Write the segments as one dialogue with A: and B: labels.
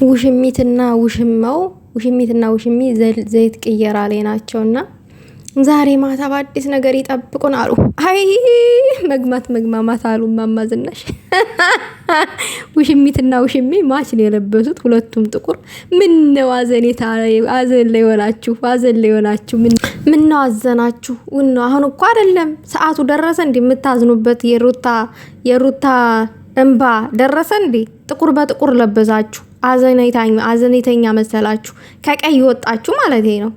A: ውሽሚትና ውሽማው ውሽሚትና ውሽሚ ዘይት ቅየራ ላይ ናቸውና ዛሬ ማታ በአዲስ ነገር ይጠብቁን አሉ። አይ መግማማት አሉ እማማ ዝናሽ። ውሽሚትና ውሽሚ ማች ነው የለበሱት፣ ሁለቱም ጥቁር። ምን ነው አዘኔታ አዘን ላይ ሆናችሁ ምን ነው አዘናችሁ? አሁን እኮ አይደለም ሰዓቱ ደረሰ እንዴ የምታዝኑበት? የሩታ እንባ ደረሰ እንዴ? ጥቁር በጥቁር ለበሳችሁ፣ አዘኔተኛ መሰላችሁ። ከቀይ ወጣችሁ ማለት ነው።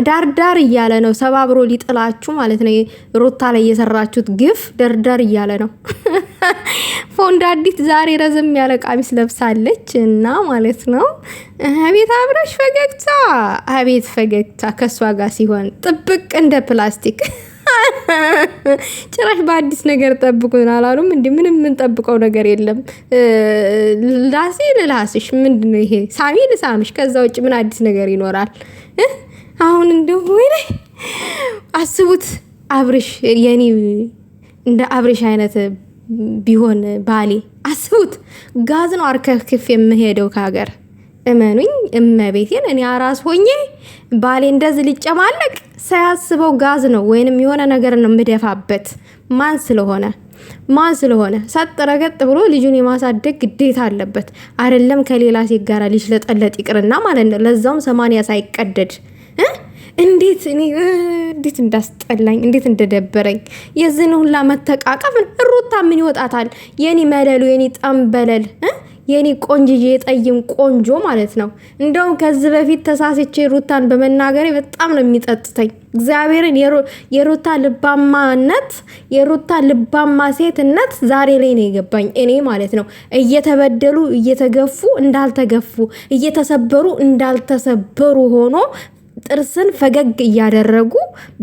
A: ዳርዳር እያለ ነው፣ ሰባብሮ ሊጥላችሁ ማለት ነው። ሩታ ላይ የሰራችሁት ግፍ ዳርዳር እያለ ነው። ፎንዳዲት ዛሬ ረዘም ያለ ቀሚስ ለብሳለች እና ማለት ነው። አቤት አብረሽ ፈገግታ፣ አቤት ፈገግታ ከሷ ጋር ሲሆን ጥብቅ እንደ ፕላስቲክ። ጭራሽ በአዲስ ነገር ጠብቁን አላሉም እንዴ? ምንም የምንጠብቀው ነገር የለም። ላስሽ ምንድነው ይሄ? ሳሚ ልሳምሽ፣ ከዛ ውጭ ምን አዲስ ነገር ይኖራል? አሁን እንደው ወይኔ አስቡት፣ አብርሽ የኔ እንደ አብርሽ አይነት ቢሆን ባሌ አስቡት። ጋዝ ነው አርከፍክፍ የምሄደው ከሀገር። እመኑኝ እመቤቴን፣ እኔ አራስ ሆኜ ባሌ እንደዚህ ሊጨማለቅ ሳያስበው ጋዝ ነው ወይንም የሆነ ነገር ነው የምደፋበት። ማን ስለሆነ ሰጥ ረገጥ ብሎ ልጁን የማሳደግ ግዴታ አለበት። አይደለም ከሌላ ሴት ጋር ሊሽለጠለጥ ይቅርና ማለት ነው፣ ለዛውም 80 ሳይቀደድ። እንዴት እንዳስጠላኝ፣ እንዴት እንደደበረኝ የዝን ሁላ መተቃቀፍ። ሩታ ምን ይወጣታል? የኔ መለሉ፣ የኔ ጠንበለል፣ የኔ ቆንጅዬ የጠይም ቆንጆ ማለት ነው። እንደውም ከዚህ በፊት ተሳስቼ ሩታን በመናገሬ በጣም ነው የሚጠጥተኝ። እግዚአብሔርን የሩታ ልባማነት፣ የሩታ ልባማ ሴትነት ዛሬ ላይ ነው የገባኝ እኔ ማለት ነው። እየተበደሉ እየተገፉ እንዳልተገፉ፣ እየተሰበሩ እንዳልተሰበሩ ሆኖ ጥርስን ፈገግ እያደረጉ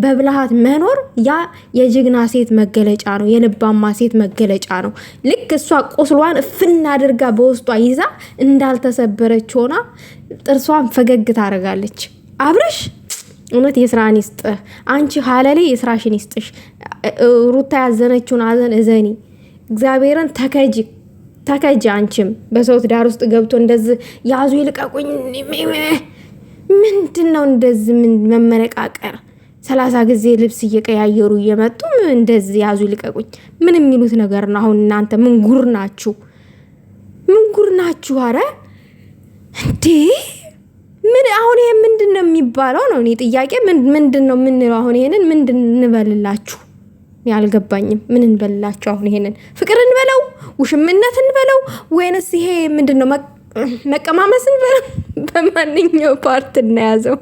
A: በብልሃት መኖር ያ የጅግና ሴት መገለጫ ነው። የልባማ ሴት መገለጫ ነው። ልክ እሷ ቁስሏን እፍና አድርጋ በውስጧ ይዛ እንዳልተሰበረች ሆና ጥርሷን ፈገግ ታደርጋለች። አብረሽ እውነት የስራን ይስጥህ። አንቺ ሀለሌ የስራሽን ይስጥሽ። ሩታ ያዘነችውን አዘን እዘኒ። እግዚአብሔርን ተከጂ። አንቺም በሰው ትዳር ውስጥ ገብቶ እንደዚህ ያዙ ይልቀቁኝ ምንድን ነው እንደዚህ? ምን መመነቃቀር? 30 ጊዜ ልብስ እየቀያየሩ እየመጡ እንደዚህ ያዙ ይልቀቁኝ ምን የሚሉት ነገር ነው? አሁን እናንተ ምን ጉር ናችሁ? አረ እንዴ! ምን አሁን ይሄ ምንድን ነው የሚባለው ነው? እኔ ጥያቄ ምንድን ነው የምንለው? አሁን ይሄንን ምንድን እንበልላችሁ? ያልገባኝም ምን እንበልላችሁ? አሁን ይሄንን ፍቅር እንበለው፣ ውሽምነት እንበለው፣ ወይንስ ይሄ ምንድን ነው መቀማመስን? በማንኛው ፓርት እናያዘው?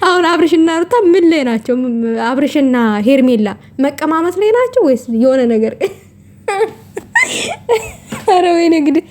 A: አሁን አብርሽና ሩታ ምን ላይ ናቸው? አብርሽና ሄርሜላ መቀማመስ ላይ ናቸው ወይስ የሆነ ነገር? አረ ወይኔ እንግዲህ